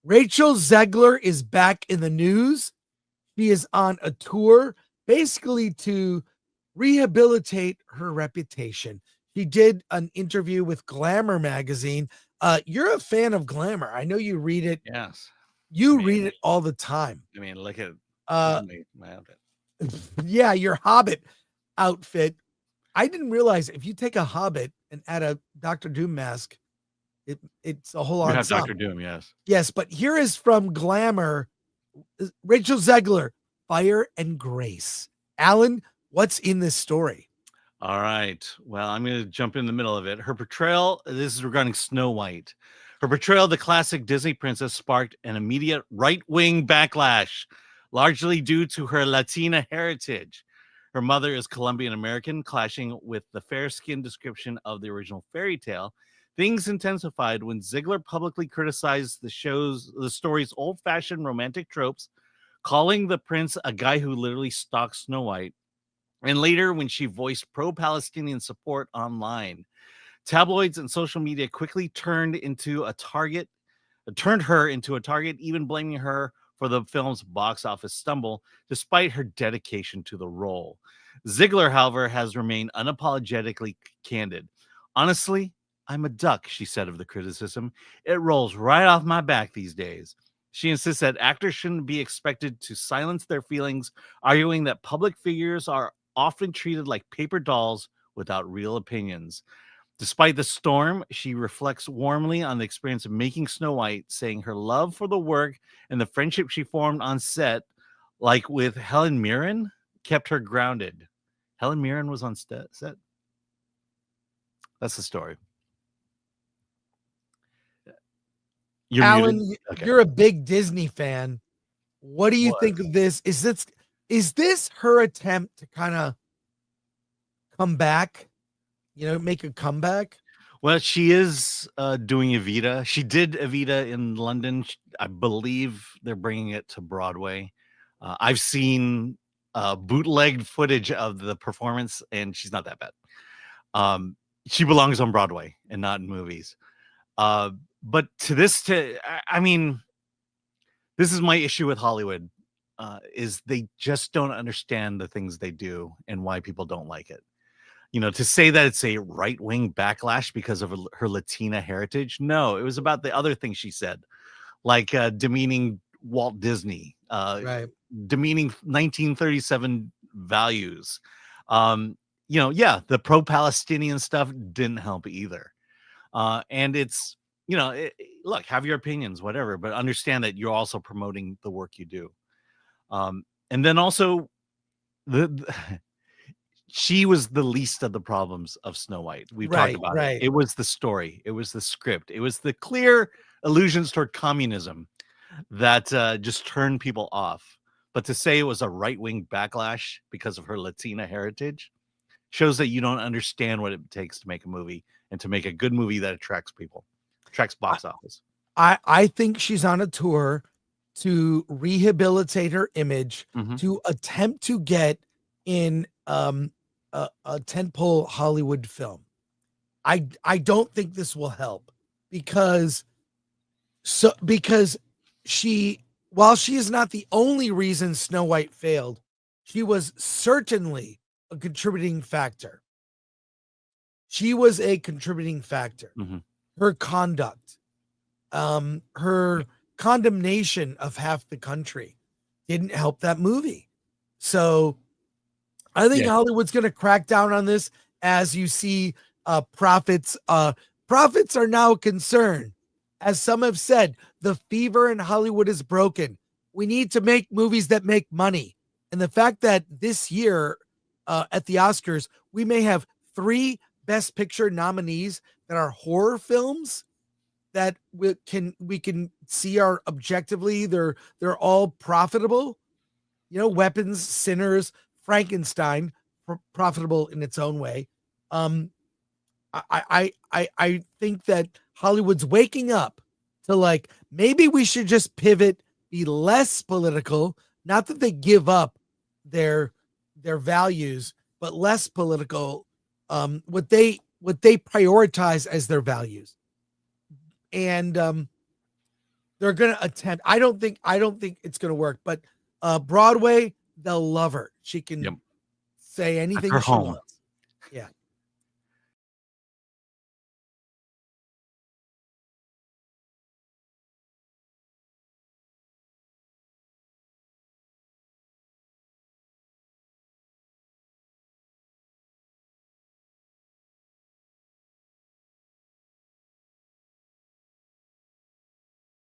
Rachel Zegler is back in the news. She is on a tour basically to rehabilitate her reputation. She did an interview with Glamour magazine. You're a fan of Glamour. I know you read it. Yes. You read it all the time. I mean, look at my outfit. Yeah, your Hobbit outfit. I didn't realize if you take a Hobbit and add a Doctor Doom mask, it's a whole You have ensemble. Doctor Doom, yes. Yes, but here is from Glamour, Rachel Zegler, Fire and Grace. Alan, what's in this story? All right. Well, I'm going to jump in the middle of it. Her portrayal, this is regarding Snow White. Her portrayal of the classic Disney princess sparked an immediate right-wing backlash, largely due to her Latina heritage. Her mother is Colombian American, clashing with the fair-skinned description of the original fairy tale. Things intensified when Zegler publicly criticized the story's old-fashioned romantic tropes, calling the prince a guy who literally stalked Snow White. And later, when she voiced pro-Palestinian support online, tabloids and social media quickly turned her into a target, even blaming her for the film's box office stumble, despite her dedication to the role. Zegler, however, has remained unapologetically candid. Honestly, I'm a duck, she said of the criticism. It rolls right off my back these days. She insists that actors shouldn't be expected to silence their feelings, arguing that public figures are often treated like paper dolls without real opinions. Despite the storm, she reflects warmly on the experience of making Snow White, saying her love for the work and the friendship she formed on set, like with Helen Mirren, kept her grounded. Helen Mirren was on set. That's the story. You're Alan, okay. You're a big Disney fan. What do you think of this? Is this her attempt to kind of come back? Make a comeback? Well, she is doing Evita. She did Evita in London. I believe they're bringing it to Broadway. I've seen bootlegged footage of the performance, and she's not that bad. She belongs on Broadway and not in movies. But this is my issue with Hollywood, is they just don't understand the things they do and why people don't like it. To say that it's a right-wing backlash because of her Latina heritage. No, it was about the other things she said, like demeaning Walt Disney, right, demeaning 1937 values. The pro-Palestinian stuff didn't help either. And it's, look, have your opinions, whatever, but understand that you're also promoting the work you do. And then also she was the least of the problems of Snow White. We've talked about it. It was the story. It was the script. It was the clear allusions toward communism that just turned people off. But to say it was a right-wing backlash because of her Latina heritage shows that you don't understand what it takes to make a movie and to make a good movie that attracts people, attracts box office. I think she's on a tour to rehabilitate her image, to attempt to get in a tentpole Hollywood film. I don't think this will help because she, while she is not the only reason Snow White failed, she was certainly a contributing factor. She was a contributing factor. Her conduct, her condemnation of half the country didn't help that movie. So I think Hollywood's going to crack down on this as you see profits. Profits are now concerned. As some have said, the fever in Hollywood is broken. We need to make movies that make money. And the fact that this year at the Oscars, we may have 3 Best Picture nominees that are horror films that we can see are objectively, they're all profitable. Weapons, Sinners, Frankenstein, profitable in its own way. I think that Hollywood's waking up to maybe we should just pivot, be less political. Not that they give up their values, but less political. What they prioritize as their values. And They're gonna attempt. I don't think it's gonna work, but Broadway, they'll love her. She can Yep. say That's anything her she home. wants.